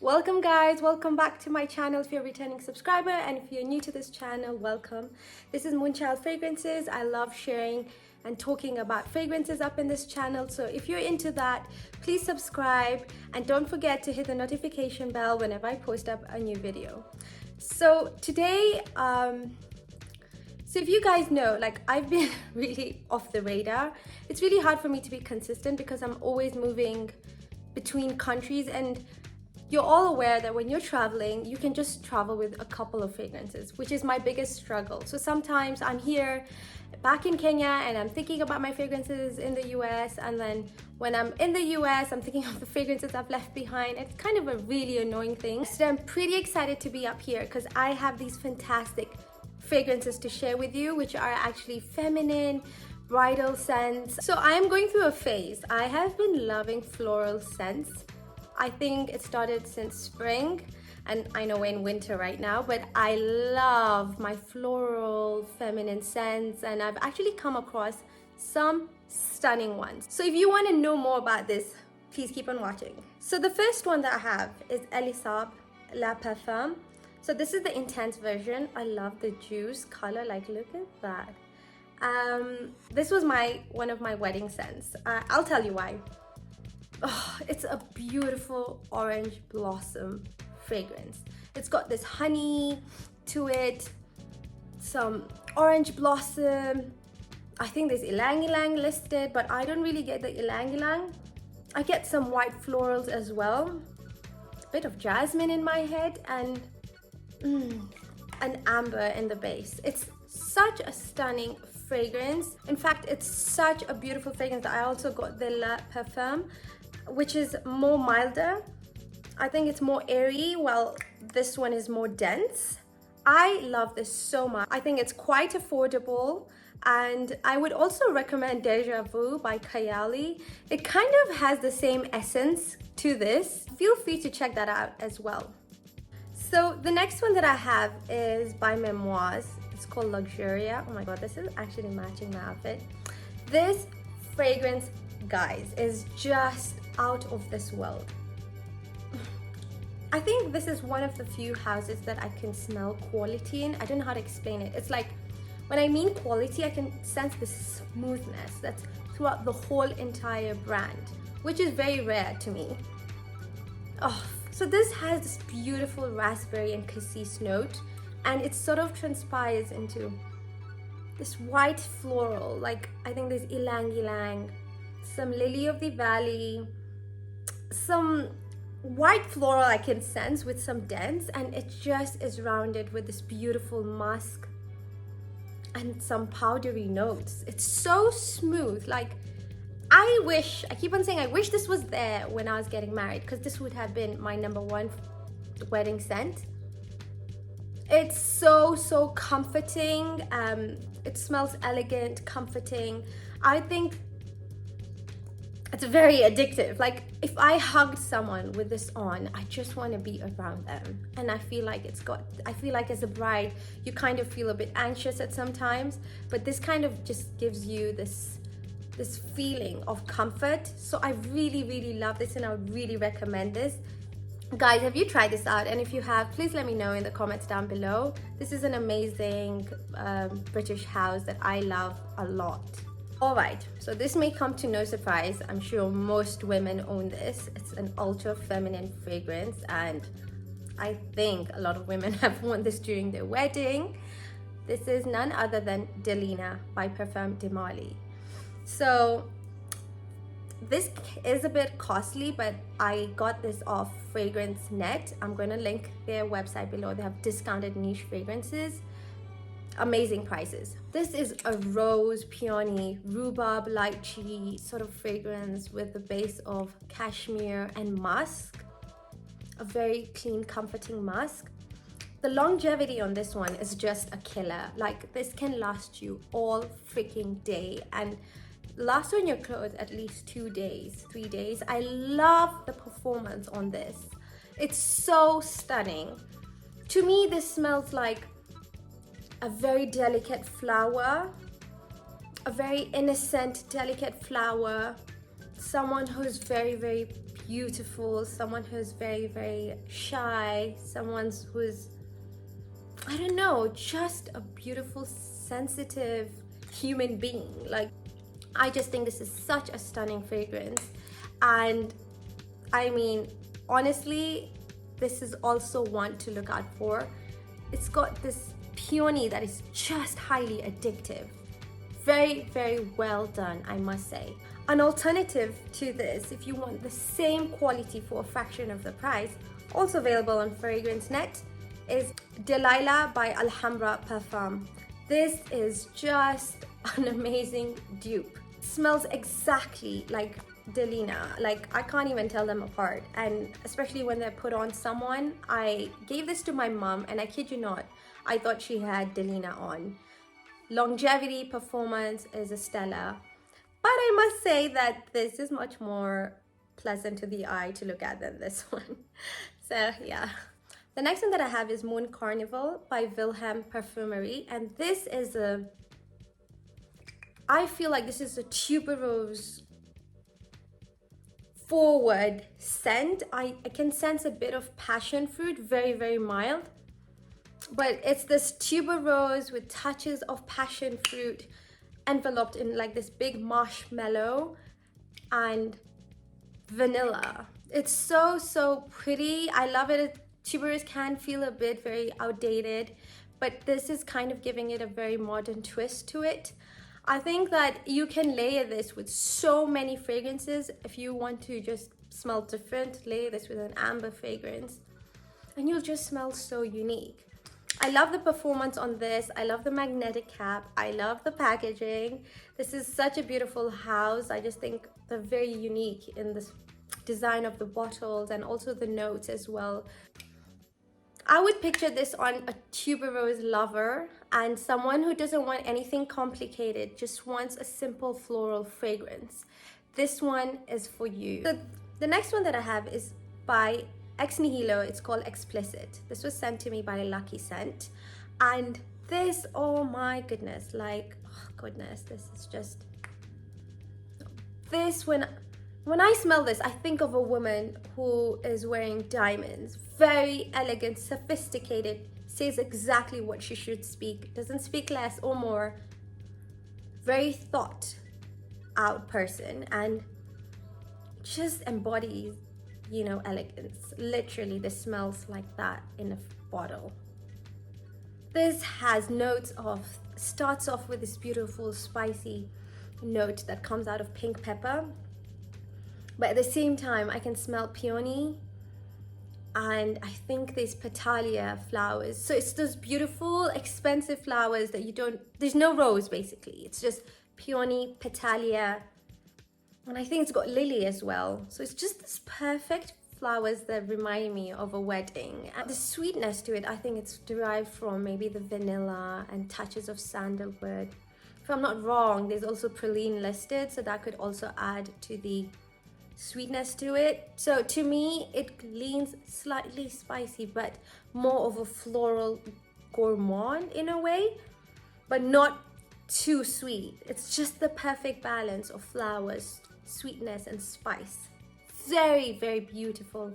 Welcome guys, welcome back to my channel if you're a returning subscriber, and if you're new to this channel, welcome. This is Moonchild Fragrances. I love sharing and talking about fragrances up in this channel, so if you're into that, please subscribe and don't forget to hit the notification bell whenever I post up a new video. So today, so if you guys know, like, I've been really off the radar. It's really hard for me to be consistent because I'm always moving between countries, and you're all aware that when you're traveling, you can just travel with a couple of fragrances, which is my biggest struggle. So sometimes I'm here back in Kenya and I'm thinking about my fragrances in the US, and then when I'm in the US, I'm thinking of the fragrances I've left behind. It's kind of a really annoying thing. So I'm pretty excited to be up here because I have these fantastic fragrances to share with you, which are actually feminine, bridal scents. So I am going through a phase. I have been loving floral scents. I think it started since spring, and I know we're in winter right now, but I love my floral feminine scents, and I've actually come across some stunning ones. So if you want to know more about this, please keep on watching. So the first one that I have is Ellie Saab La Parfum. So this is the intense version. I love the juice color, like look at that. This was one of my wedding scents. I'll tell you why. Oh, it's a beautiful orange blossom fragrance. It's got this honey to it, some orange blossom. I think there's ylang ylang listed, but I don't really get the ylang ylang. I get some white florals as well, a bit of jasmine in my head, and an amber in the base. It's such a stunning fragrance. In fact, it's such a beautiful fragrance that I also got the La Parfum, which is more milder. I think it's more airy, while this one is more dense. I love this so much. I think it's quite affordable, and I would also recommend Deja Vu by Kayali. It kind of has the same essence to this. Feel free to check that out as well. So the next one that I have is by Memoize. It's called Luxuria. Oh my god, this is actually matching my outfit. This fragrance, guys, is just out of this world. I think this is one of the few houses that I can smell quality in. I don't know how to explain it. It's like, when I mean quality, I can sense the smoothness that's throughout the whole entire brand, which is very rare to me. Oh, so this has this beautiful raspberry and cassis note, and it sort of transpires into this white floral. Like, I think there's ylang ylang, some lily of the valley, some white floral I can sense with some dense, and it just is rounded with this beautiful musk and some powdery notes. It's so smooth. Like, I keep on saying I wish this was there when I was getting married, because this would have been my #1 wedding scent. It's so comforting. It smells elegant, comforting. I think it's very addictive. Like, if I hugged someone with this on, I just want to be around them. And I feel like as a bride, you kind of feel a bit anxious at some times, but this kind of just gives you this feeling of comfort. So I really love this, and I would really recommend this. Guys, have you tried this out? And if you have, please let me know in the comments down below. This is an amazing British house that I love a lot. Alright, so this may come to no surprise. I'm sure most women own this. It's an ultra feminine fragrance, and I think a lot of women have worn this during their wedding. This is none other than Delina by Parfum de Marly. So this is a bit costly, but I got this off Fragrance Net. I'm going to link their website below. They have discounted niche fragrances. Amazing prices. This is a rose, peony, rhubarb, lychee sort of fragrance with a base of cashmere and musk. A very clean, comforting musk. The longevity on this one is just a killer. Like, this can last you all freaking day and last on your clothes at least 2 days, 3 days. I love the performance on this. It's so stunning. To me, this smells like a very delicate flower, a very innocent, delicate flower, someone who's very beautiful, someone who's very, very shy, someone who's, I don't know, just a beautiful, sensitive human being. Like, I just think this is such a stunning fragrance. And I mean, honestly, this is also one to look out for. It's got this peony that is just highly addictive. Very, very well done, I must say. An alternative to this, if you want the same quality for a fraction of the price, also available on FragranceNet, is Delilah by Hambra Parfum. This is just an amazing dupe. It smells exactly like Delina. Like, I can't even tell them apart, and especially when they're put on someone. I gave this to my mom, and I kid you not, I thought she had Delina on. Longevity, performance is a stellar, but I must say that this is much more pleasant to the eye to look at than this one. So yeah. The next one that I have is Carnival by Wilhelm Perfumerie, and this is I feel like this is a tuberose forward scent. I can sense a bit of passion fruit, very, very mild, but it's this tuberose with touches of passion fruit enveloped in like this big marshmallow and vanilla. It's so, so pretty. I love it. Tuberose can feel a bit very outdated, but this is kind of giving it a very modern twist to it. I think that you can layer this with so many fragrances. If you want to just smell different, layer this with an amber fragrance and you'll just smell so unique. I love the performance on this. I love the magnetic cap. I love the packaging. This is such a beautiful house. I just think they're very unique in this design of the bottles and also the notes as well. I would picture this on a tuberose lover and someone who doesn't want anything complicated, just wants a simple floral fragrance. This one is for you. The next one that I have is by Ex Nihilo. It's called Explicit. This was sent to me by Lucky Scent. And this, oh my goodness, like, oh goodness, this is just, this, when I smell this, I think of a woman who is wearing diamonds. Very elegant, sophisticated, says exactly what she should speak, doesn't speak less or more. Very thought out person and just embodies, you know, elegance. Literally, this smells like that in a bottle. This has notes of, starts off with this beautiful spicy note that comes out of pink pepper. But at the same time, I can smell peony and I think there's Petalia flowers. So it's those beautiful, expensive flowers that you don't, there's no rose basically. It's just peony, Petalia, and I think it's got lily as well. So it's just this perfect flowers that remind me of a wedding. And the sweetness to it, I think it's derived from maybe the vanilla and touches of sandalwood. If I'm not wrong, there's also praline listed, so that could also add to the sweetness to it. So to me, it leans slightly spicy, but more of a floral gourmand in a way, but not too sweet. It's just the perfect balance of flowers, sweetness, and spice. Very, very beautiful.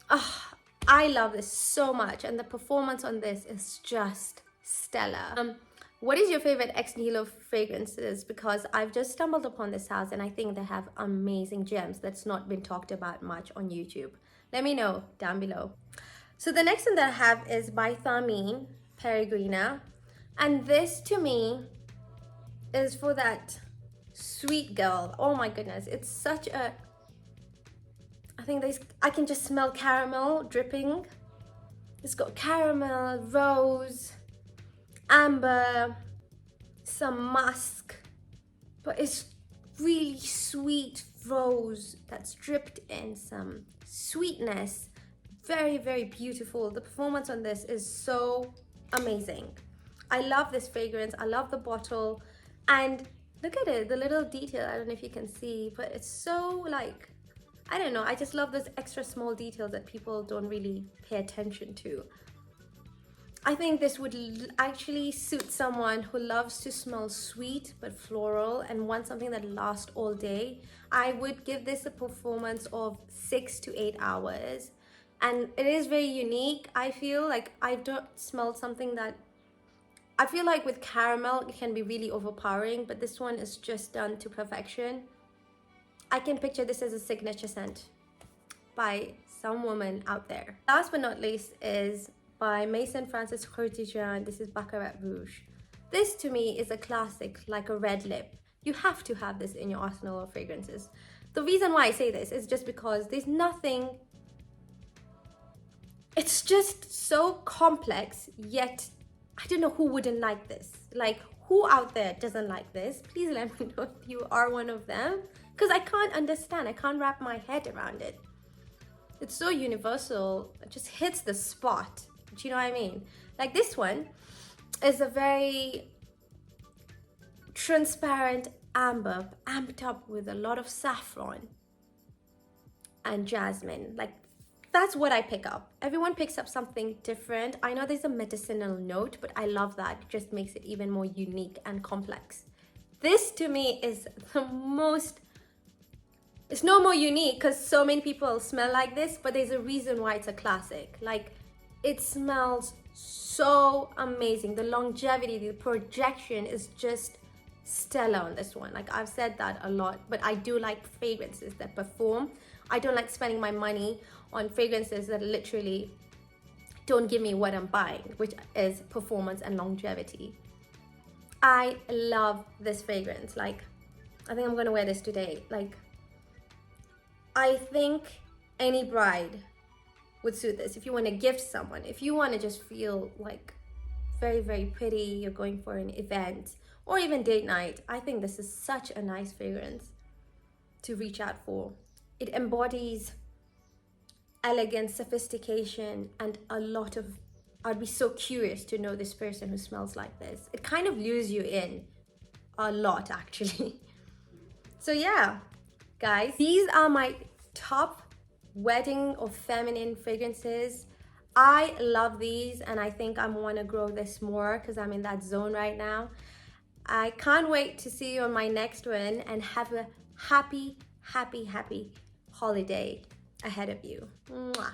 Ah, I love this so much, and the performance on this is just stellar. What is your favorite Ex Nihilo fragrances? Because I've just stumbled upon this house and I think they have amazing gems that's not been talked about much on YouTube. Let me know down below. So the next one that I have is by Thameen Peregrina. And this to me is for that sweet girl. Oh my goodness, it's such a, I can just smell caramel dripping. It's got caramel, rose, amber, some musk, but it's really sweet rose that's dripped in some sweetness. Very, very beautiful. The performance on this is so amazing. I love this fragrance. I love the bottle, and look at it, the little detail. I don't know if you can see, but it's so like, I don't know, I just love those extra small details that people don't really pay attention to. I think this would actually suit someone who loves to smell sweet but floral and wants something that lasts all day. I would give this a performance of 6 to 8 hours. And it is very unique. I feel like I don't smell something that, I feel like with caramel it can be really overpowering, but this one is just done to perfection. I can picture this as a signature scent by some woman out there. Last but not least is by Maison Francis Kurkdijan. This is Baccarat Rouge. This to me is a classic, like a red lip. You have to have this in your arsenal of fragrances. The reason why I say this is just because there's nothing, it's just so complex, yet I don't know who wouldn't like this. Like, who out there doesn't like this? Please let me know if you are one of them, because I can't understand, I can't wrap my head around it. It's so universal, it just hits the spot. Do you know what I mean? Like, this one is a very transparent amber, amped up with a lot of saffron and jasmine. Like, that's what I pick up. Everyone picks up something different. I know there's a medicinal note, but I love that. It just makes it even more unique and complex. This to me is the most, it's no more unique because so many people smell like this, but there's a reason why it's a classic. Like, it smells so amazing. The longevity, the projection is just stellar on this one. Like, I've said that a lot, but I do like fragrances that perform. I don't like spending my money on fragrances that literally don't give me what I'm buying, which is performance and longevity. I love this fragrance. Like, I think I'm gonna wear this today. Like, I think any bride would suit this. If you want to gift someone, if you want to just feel like very, very pretty, you're going for an event or even date night, I think this is such a nice fragrance to reach out for. It embodies elegance, sophistication, and a lot of, I'd be so curious to know this person who smells like this. It kind of lures you in a lot, actually. So yeah, guys, these are my top wedding or feminine fragrances. I love these, and I think I want to grow this more because I'm in that zone right now. I can't wait to see you on my next one, and have a happy, happy, happy holiday ahead of you. Mwah.